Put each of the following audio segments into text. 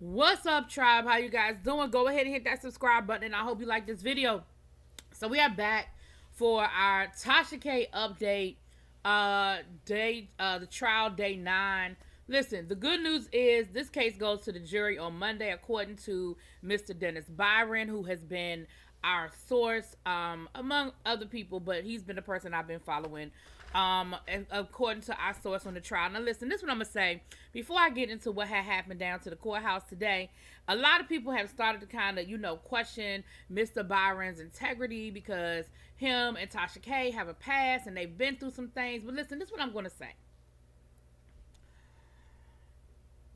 What's up, tribe? How you guys doing? Go ahead and hit that subscribe button, and I hope you like this video. So we are back for our Tasha K update. The trial day 9. Listen, the good news is this case goes to the jury on Monday, according to Mr. Dennis Byron, who has been our source, among other people, but he's been the person I've been following, and according to our source on the trial. Now, listen, this is what I'm gonna say before I get into what had happened down to the courthouse today. A lot of people have started to kind of, question Mr. Byron's integrity because him and Tasha K have a past and they've been through some things. But listen, this is what I'm gonna say.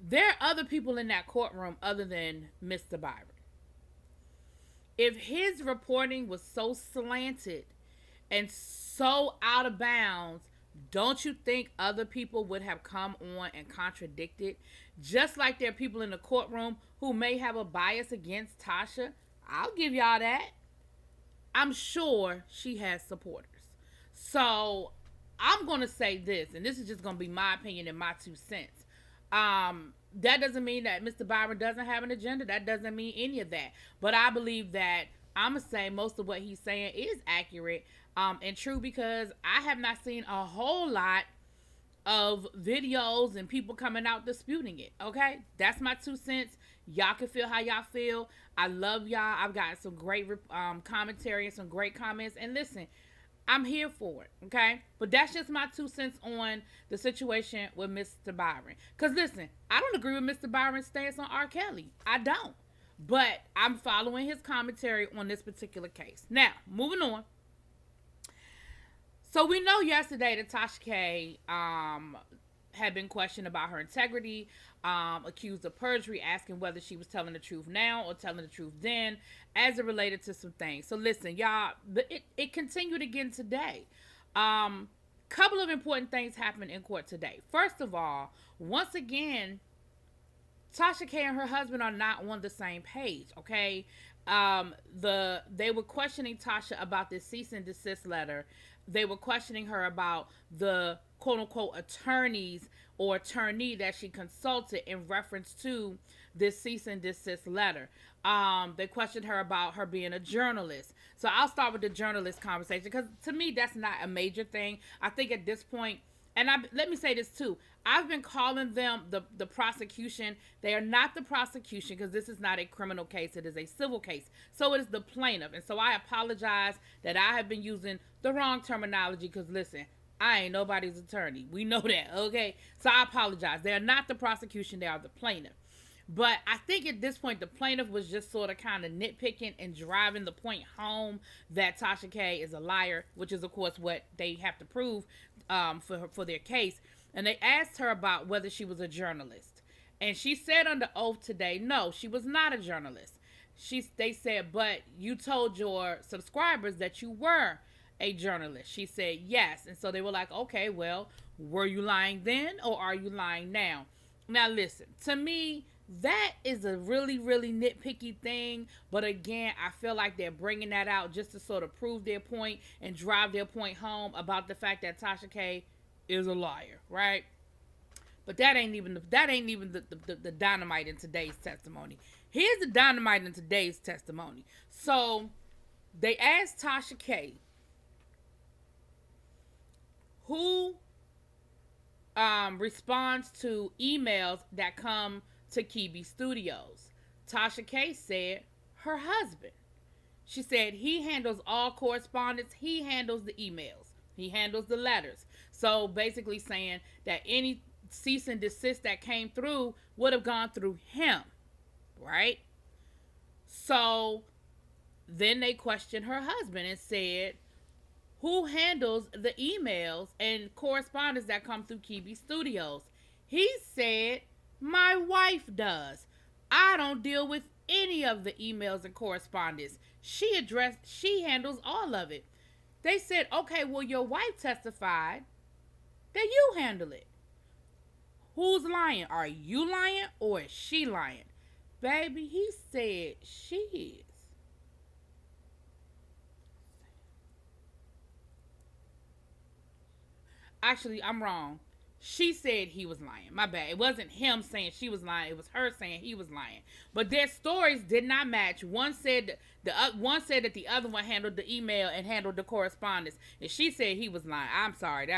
There are other people in that courtroom other than Mr. Byron. If his reporting was so slanted and so out of bounds, don't you think other people would have come on and contradicted? Just like there are people in the courtroom who may have a bias against Tasha. I'll give y'all that. I'm sure she has supporters. So I'm going to say this, and this is just going to be my opinion and my 2 cents. That doesn't mean that Mr. Byron doesn't have an agenda. That doesn't mean any of that. But I believe that I'm going to say most of what he's saying is accurate and true, because I have not seen a whole lot of videos and people coming out disputing it. Okay? That's my 2 cents. Y'all can feel how y'all feel. I love y'all. I've gotten some great commentary and some great comments. And listen, I'm here for it, okay? But that's just my 2 cents on the situation with Mr. Byron. Because listen, I don't agree with Mr. Byron's stance on R. Kelly. I don't. But I'm following his commentary on this particular case. Now, moving on. So we know yesterday that Tasha K had been questioned about her integrity, accused of perjury, asking whether she was telling the truth now or telling the truth then, as it related to some things. So listen, y'all, it continued again today. Couple of important things happened in court today. First of all, once again, Tasha K and her husband are not on the same page, okay? They were questioning Tasha about this cease and desist letter. They were questioning her about the quote-unquote attorneys or attorney that she consulted in reference to this cease and desist letter. They questioned her about her being a journalist. So I'll start with the journalist conversation, because to me that's not a major thing. I think at this point, and let me say this too, I've been calling them the prosecution. They are not the prosecution, because this is not a criminal case. It is a civil case. So it is the plaintiff. And so I apologize that I have been using the wrong terminology, because listen, I ain't nobody's attorney. We know that, okay? So I apologize. They are not the prosecution. They are the plaintiff. But I think at this point, the plaintiff was just sort of kind of nitpicking and driving the point home that Tasha K is a liar, which is, of course, what they have to prove for their case. And they asked her about whether she was a journalist. And she said under oath today, no, she was not a journalist. They said, but you told your subscribers that you were a journalist. She said yes. And so they were like, okay, well, were you lying then or are you lying now? Now listen, to me, that is a really, really nitpicky thing. But again, I feel like they're bringing that out just to sort of prove their point and drive their point home about the fact that Tasha K is a liar, right? But that ain't even the dynamite in today's testimony. Here's the dynamite in today's testimony. So they asked Tasha K who responds to emails that come to Kibi Studios. Tasha K said her husband. She said he handles all correspondence. He handles the emails. He handles the letters. So basically saying that any cease and desist that came through would have gone through him, right? So then they questioned her husband and said, who handles the emails and correspondence that come through Kibi Studios? He said, my wife does. I don't deal with any of the emails and correspondence. She handles all of it. They said, okay, well, your wife testified that you handle it. Who's lying? Are you lying or is she lying? Baby, he said she is. Actually, I'm wrong. She said he was lying. My bad. It wasn't him saying she was lying. It was her saying he was lying. But their stories did not match. One said one said that the other one handled the email and handled the correspondence, and she said he was lying. I'm sorry.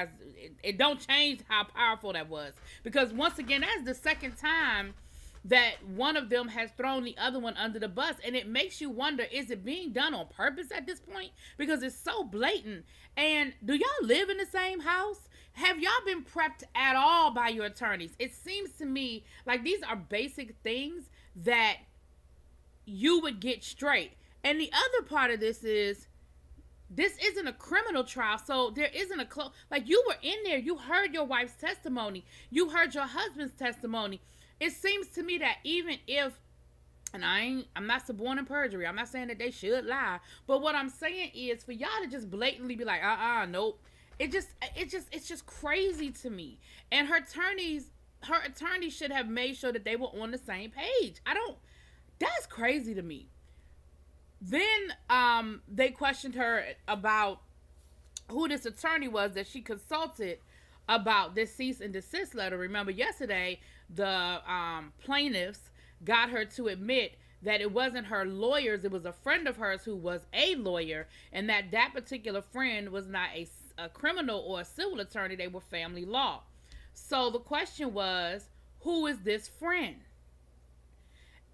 It don't change how powerful that was, because once again, that's the second time that one of them has thrown the other one under the bus, and it makes you wonder, is it being done on purpose at this point? Because it's so blatant. And do y'all live in the same house? Have y'all been prepped at all by your attorneys? It seems to me like these are basic things that you would get straight. And the other part of this isn't a criminal trial, so there isn't a like, you were in there, you heard your wife's testimony, you heard your husband's testimony. It seems to me that even if, and I'm not suborning perjury, I'm not saying that they should lie, but what I'm saying is for y'all to just blatantly be like, nope, it's just crazy to me. And her attorneys should have made sure that they were on the same page. That's crazy to me. Then they questioned her about who this attorney was that she consulted about this cease and desist letter. Remember yesterday, the plaintiffs got her to admit that it wasn't her lawyers, it was a friend of hers who was a lawyer, and that particular friend was not a criminal or a civil attorney, they were family law. So the question was, who is this friend?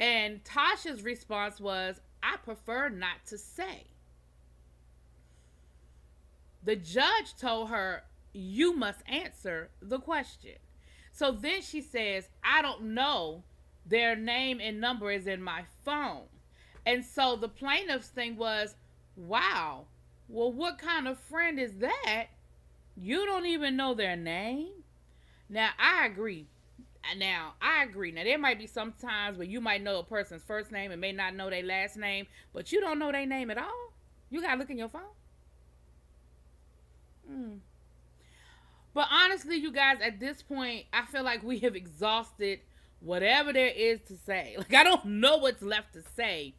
And Tasha's response was, I prefer not to say. The judge told her, you must answer the question. So then she says, I don't know. Their name and number is in my phone. And so the plaintiff's thing was, wow, well, what kind of friend is that? You don't even know their name? Now, I agree. Now, there might be some times where you might know a person's first name and may not know their last name, but you don't know their name at all? You got to look in your phone? But honestly, you guys, at this point, I feel like we have exhausted whatever there is to say. Like, I don't know what's left to say.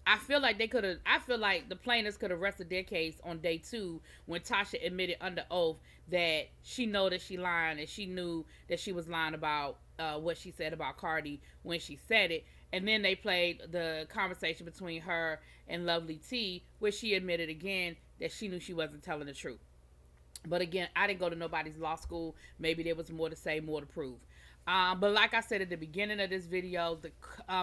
I feel like the plaintiffs could have rested their case on day 2 when Tasha admitted under oath that she know that she lying, and she knew that she was lying about what she said about Cardi when she said it. And then they played the conversation between her and Lovely T, where she admitted again that she knew she wasn't telling the truth. But again, I didn't go to nobody's law school. Maybe there was more to say, more to prove. But like I said at the beginning of this video,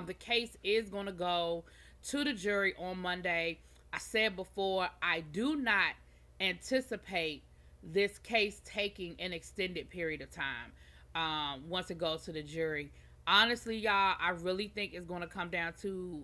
the case is going to go to the jury on Monday. I said before, I do not anticipate this case taking an extended period of time once it goes to the jury. Honestly, y'all, I really think it's going to come down to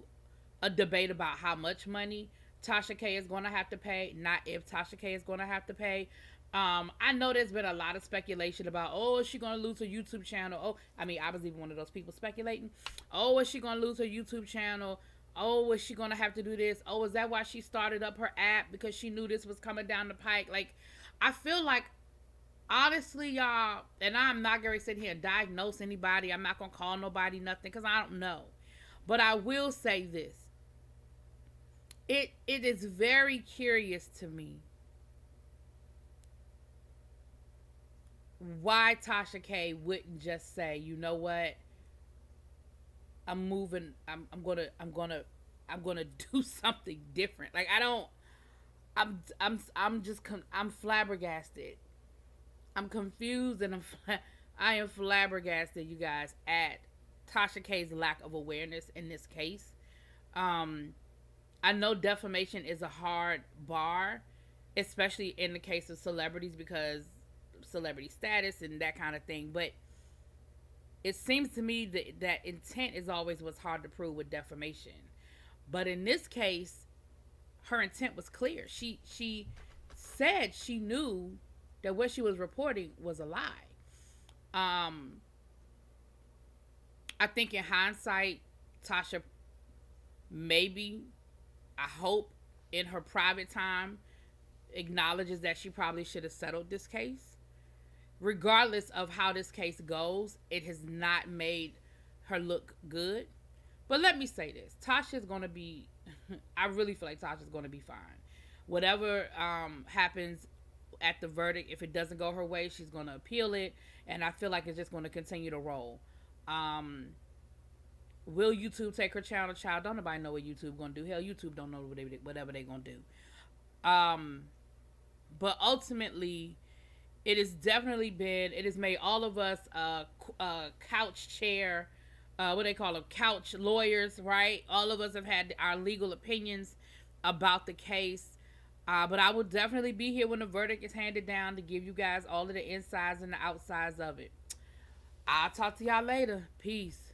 a debate about how much money Tasha K is going to have to pay, not if Tasha K is going to have to pay. I know there's been a lot of speculation about, oh, is she going to lose her YouTube channel? Oh, I mean, I was even one of those people speculating. Oh, is she going to lose her YouTube channel? Oh, is she going to have to do this? Oh, is that why she started up her app? Because she knew this was coming down the pike? Like, I feel like, honestly, y'all, and I'm not going to sit here and diagnose anybody. I'm not going to call nobody nothing because I don't know. But I will say this. It is very curious to me why Tasha K wouldn't just say, you know what, I'm moving, I'm gonna do something different. Like, I'm flabbergasted. I'm confused, and I am flabbergasted, you guys, at Tasha K's lack of awareness in this case. I know defamation is a hard bar, especially in the case of celebrities, because celebrity status and that kind of thing, but it seems to me that intent is always what's hard to prove with defamation. But in this case, her intent was clear. She said she knew that what she was reporting was a lie. I think in hindsight, Tasha maybe, I hope, in her private time, acknowledges that she probably should have settled this case. Regardless of how this case goes, it has not made her look good. But let me say this. Tasha's going to be, I really feel like Tasha's going to be fine. Whatever happens at the verdict. If it doesn't go her way, she's going to appeal it, and I feel like it's just going to continue to roll. Um, will YouTube take her channel? Child, don't nobody know what YouTube going to do. Hell, YouTube don't know whatever they going to do. But ultimately, it has definitely been. It has made all of us couch chair. What they call them, couch lawyers, right? All of us have had our legal opinions about the case. But I will definitely be here when the verdict is handed down to give you guys all of the insides and the outsides of it. I'll talk to y'all later. Peace.